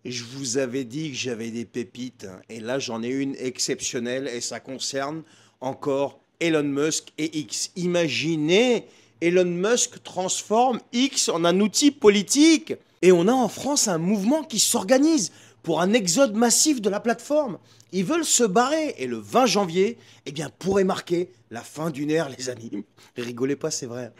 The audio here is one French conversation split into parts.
Je vous avais dit que j'avais des pépites, hein, et là j'en ai une exceptionnelle et ça concerne encore Elon Musk et X. Imaginez, Elon Musk transforme X en un outil politique et on a en France un mouvement qui s'organise pour un exode massif de la plateforme. Ils veulent se barrer et le 20 janvier, eh bien, pourrait marquer la fin d'une ère, les amis. Rigolez pas, c'est vrai.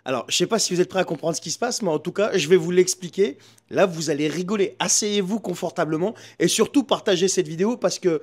Alors, je sais pas si vous êtes prêts à comprendre ce qui se passe, mais en tout cas, je vais vous l'expliquer. Là, vous allez rigoler. Asseyez-vous confortablement et surtout partagez cette vidéo parce que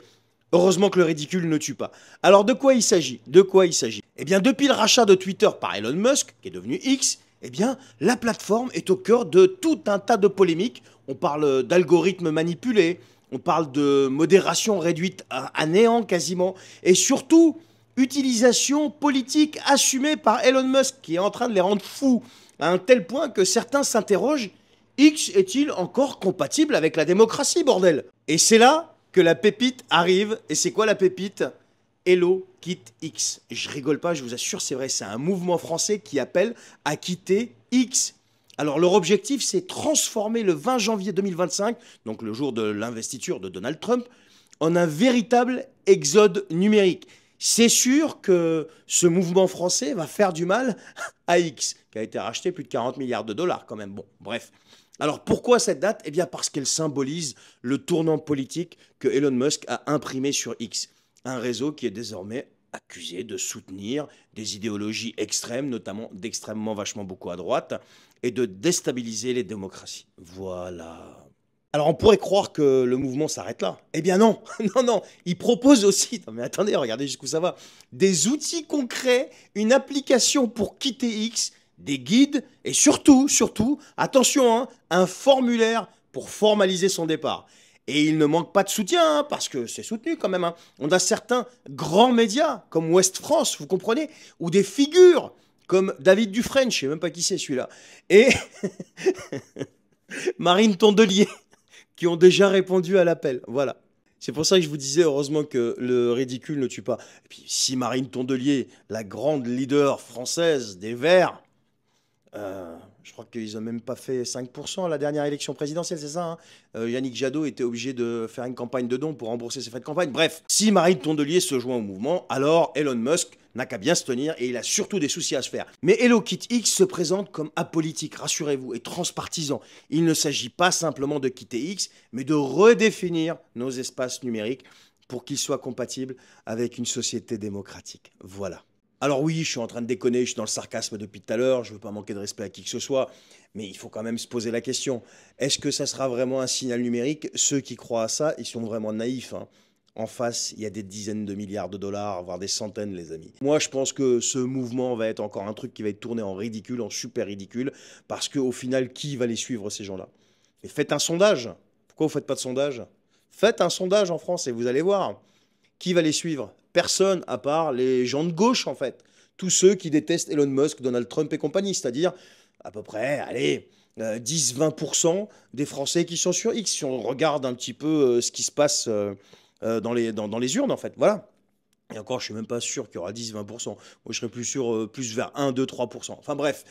heureusement que le ridicule ne tue pas. Alors, de quoi il s'agit? De quoi il s'agit? Eh bien, depuis le rachat de Twitter par Elon Musk, qui est devenu X, eh bien, la plateforme est au cœur de tout un tas de polémiques. On parle d'algorithmes manipulés, on parle de modération réduite à néant quasiment, et surtout utilisation politique assumée par Elon Musk, qui est en train de les rendre fous, à un tel point que certains s'interrogent, X est-il encore compatible avec la démocratie, bordel? Et c'est là que la pépite arrive, et c'est quoi la pépite? Hello quitte X. Je rigole pas, je vous assure, c'est vrai, c'est un mouvement français qui appelle à quitter X. Alors leur objectif, c'est transformer le 20 janvier 2025, donc le jour de l'investiture de Donald Trump, en un véritable exode numérique. C'est sûr que ce mouvement français va faire du mal à X, qui a été racheté plus de 40 milliards de dollars quand même. Bon, bref. Alors pourquoi cette date? Eh bien parce qu'elle symbolise le tournant politique que Elon Musk a imprimé sur X. Un réseau qui est désormais accusé de soutenir des idéologies extrêmes, notamment d'extrêmement vachement beaucoup à droite, et de déstabiliser les démocraties. Voilà. Alors on pourrait croire que le mouvement s'arrête là. Eh bien non, non, non, il propose aussi, non mais attendez, regardez jusqu'où ça va, des outils concrets, une application pour quitter X, des guides et surtout, attention, hein, un formulaire pour formaliser son départ. Et il ne manque pas de soutien, hein, parce que c'est soutenu quand même. Hein. On a certains grands médias, comme Ouest France, vous comprenez, ou des figures, comme David Dufresne, je ne sais même pas qui c'est celui-là, et Marine Tondelier, qui ont déjà répondu à l'appel. Voilà. C'est pour ça que je vous disais, heureusement que le ridicule ne tue pas. Et puis, si Marine Tondelier, la grande leader française des Verts, je crois qu'ils n'ont même pas fait 5% à la dernière élection présidentielle, c'est ça, hein. Yannick Jadot était obligé de faire une campagne de dons pour rembourser ses frais de campagne. Bref, si Marine Tondelier se joint au mouvement, alors Elon Musk n'a qu'à bien se tenir et il a surtout des soucis à se faire. Mais Hello Quitte X se présente comme apolitique, rassurez-vous, et transpartisan. Il ne s'agit pas simplement de quitter X, mais de redéfinir nos espaces numériques pour qu'ils soient compatibles avec une société démocratique. Voilà. Alors oui, je suis en train de déconner, je suis dans le sarcasme depuis tout à l'heure, je ne veux pas manquer de respect à qui que ce soit, mais il faut quand même se poser la question. Est-ce que ça sera vraiment un signal numérique? Ceux qui croient à ça, ils sont vraiment naïfs, hein. En face, il y a des dizaines de milliards de dollars, voire des centaines, les amis. Moi, je pense que ce mouvement va être encore un truc qui va être tourné en ridicule, en super ridicule, parce qu'au final, qui va les suivre, ces gens-là? Et faites un sondage. Pourquoi vous ne faites pas de sondage? Faites un sondage en France et vous allez voir. Qui va les suivre? Personne, à part les gens de gauche, en fait. Tous ceux qui détestent Elon Musk, Donald Trump et compagnie. C'est-à-dire, à peu près, allez, 10-20% des Français qui sont sur X. Si on regarde un petit peu ce qui se passe dans les urnes, en fait. Voilà. Et encore, je ne suis même pas sûr qu'il y aura 10-20%. Moi, je serais plus sûr, plus vers 1-2-3%. Enfin bref.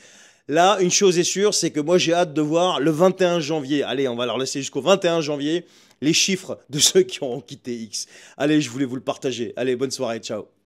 Là, une chose est sûre, c'est que moi, j'ai hâte de voir le 21 janvier. Allez, on va leur laisser jusqu'au 21 janvier les chiffres de ceux qui auront quitté X. Allez, je voulais vous le partager. Allez, bonne soirée, ciao.